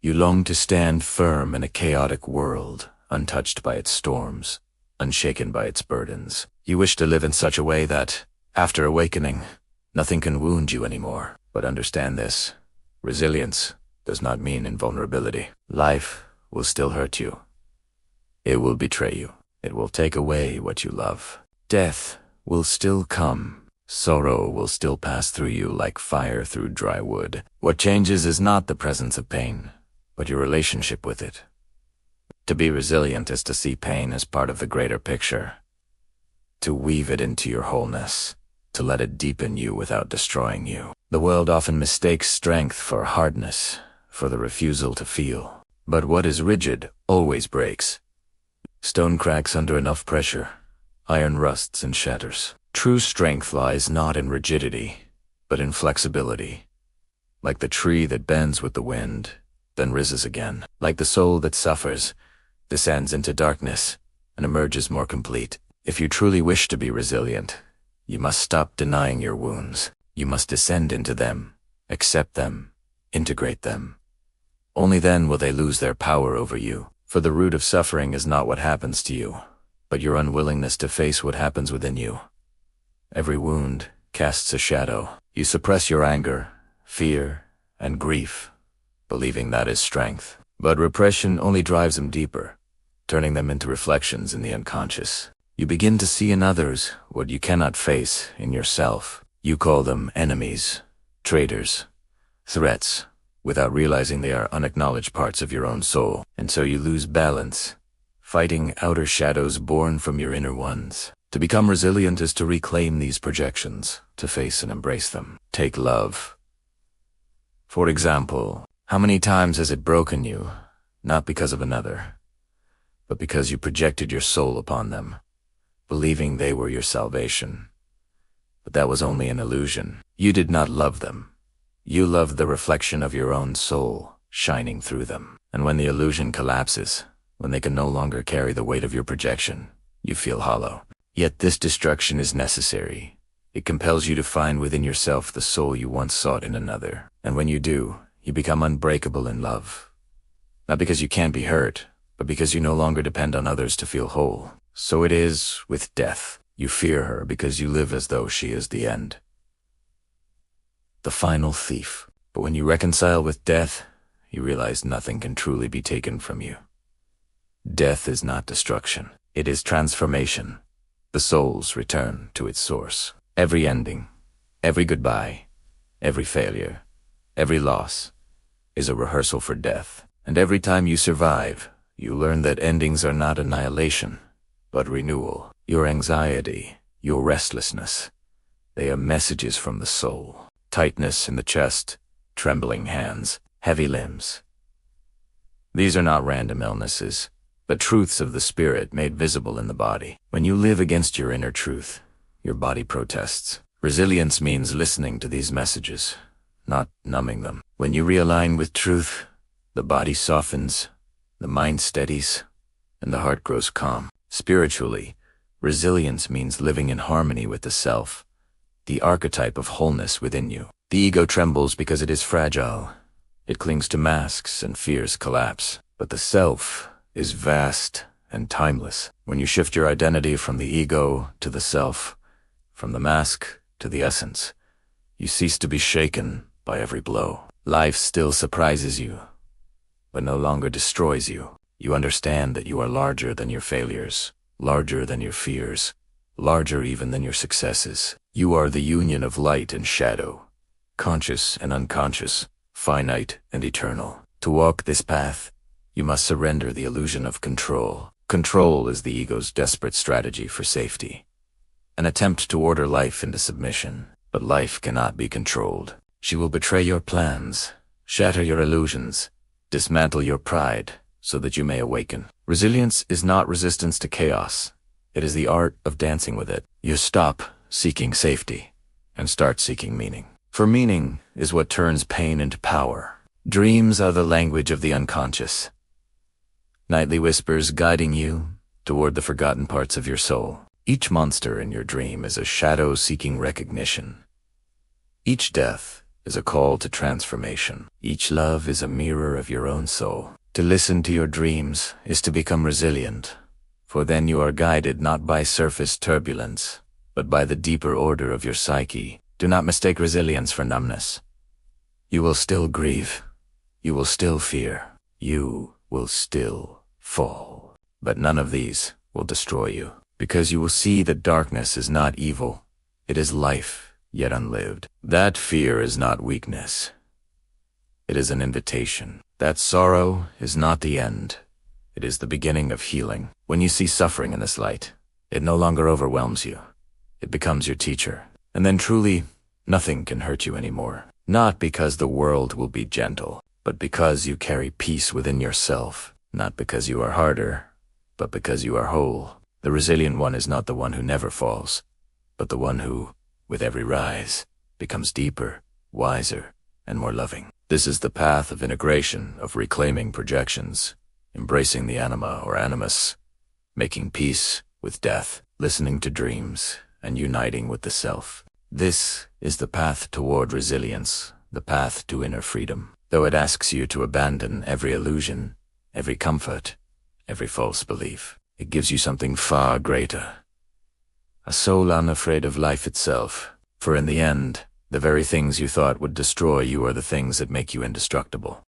You long to stand firm in a chaotic world, untouched by its storms, unshaken by its burdens. You wish to live in such a way that, after awakening, nothing can wound you anymore. But understand this: resilience does not mean invulnerability. Life will still hurt you. It will betray you. It will take away what you love. Death will still come. Sorrow will still pass through you like fire through dry wood. What changes is not the presence of pain, but your relationship with it. To be resilient is to see pain as part of the greater picture, to weave it into your wholeness, to let it deepen you without destroying you. The world often mistakes strength for hardness, for the refusal to feel. But what is rigid always breaks. Stone cracks under enough pressure. Iron rusts and shatters. True strength lies not in rigidity, but in flexibility. Like the tree that bends with the wind, then rises again. Like the soul that suffers, descends into darkness, and emerges more complete. If you truly wish to be resilient, you must stop denying your wounds. You must descend into them, accept them, integrate them. Only then will they lose their power over you. For the root of suffering is not what happens to you, but your unwillingness to face what happens within you. Every wound casts a shadow. You suppress your anger, fear, and grief, believing that is strength. But repression only drives them deeper, turning them into reflections in the unconscious. You begin to see in others what you cannot face in yourself. You call them enemies, traitors, threats, without realizing they are unacknowledged parts of your own soul. And so you lose balance, fighting outer shadows born from your inner ones. To become resilient is to reclaim these projections, to face and embrace them. Take love. For example, how many times has it broken you, not because of another, but because you projected your soul upon them, believing they were your salvation? But that was only an illusion. You did not love them. You loved the reflection of your own soul shining through them. And when the illusion collapses, when they can no longer carry the weight of your projection, you feel hollow. Yet this destruction is necessary. It compels you to find within yourself the soul you once sought in another. And when you do, you become unbreakable in love. Not because you can't be hurt, but because you no longer depend on others to feel whole. So it is with death. You fear her because you live as though she is the end, the final thief. But when you reconcile with death, you realize nothing can truly be taken from you. Death is not destruction. It is transformation. The soul's return to its source. Every ending, every goodbye, every failure, every loss is a rehearsal for death. And every time you survive, you learn that endings are not annihilation, but renewal. Your anxiety, your restlessness, they are messages from the soul. Tightness in the chest, trembling hands, heavy limbs. These are not random illnesses, but truths of the spirit made visible in the body. When you live against your inner truth, your body protests. Resilience means listening to these messages, not numbing them. When you realign with truth, the body softens, the mind steadies, and the heart grows calm. Spiritually, resilience means living in harmony with the self, the archetype of wholeness within you. The ego trembles because it is fragile. It clings to masks and fears collapse. But the self is vast and timeless. When you shift your identity from the ego to the self, from the mask to the essence, you cease to be shaken by every blow. Life still surprises you, but no longer destroys you. You understand that you are larger than your failures, larger than your fears, larger even than your successes. You are the union of light and shadow, conscious and unconscious, finite and eternal. To walk this path, you must surrender the illusion of control. Control is the ego's desperate strategy for safety, an attempt to order life into submission. But life cannot be controlled. She will betray your plans, shatter your illusions, dismantle your pride, so that you may awaken. Resilience is not resistance to chaos. It is the art of dancing with it. You stop seeking safety and start seeking meaning. For meaning is what turns pain into power. Dreams are the language of the unconscious, nightly whispers guiding you toward the forgotten parts of your soul. Each monster in your dream is a shadow seeking recognition. Each death is a call to transformation. Each love is a mirror of your own soul. To listen to your dreams is to become resilient, for then you are guided not by surface turbulence, but by the deeper order of your psyche. Do not mistake resilience for numbness. You will still grieve. You will still fear. You will still fall. But none of these will destroy you, because you will see that darkness is not evil. It is life, yet unlived. That fear is not weakness. It is an invitation. That sorrow is not the end. It is the beginning of healing. When you see suffering in this light, it no longer overwhelms you. It becomes your teacher. And then truly, nothing can hurt you anymore. Not because the world will be gentle, but because you carry peace within yourself. Not because you are harder, but because you are whole. The resilient one is not the one who never falls, but the one who, with every rise, becomes deeper, wiser, and more loving. This is the path of integration, of reclaiming projections, embracing the anima or animus, making peace with death, listening to dreams, and uniting with the self. This is the path toward resilience, the path to inner freedom. Though it asks you to abandon every illusion, every comfort, every false belief, it gives you something far greater. A soul unafraid of life itself. For in the end, the very things you thought would destroy you are the things that make you indestructible.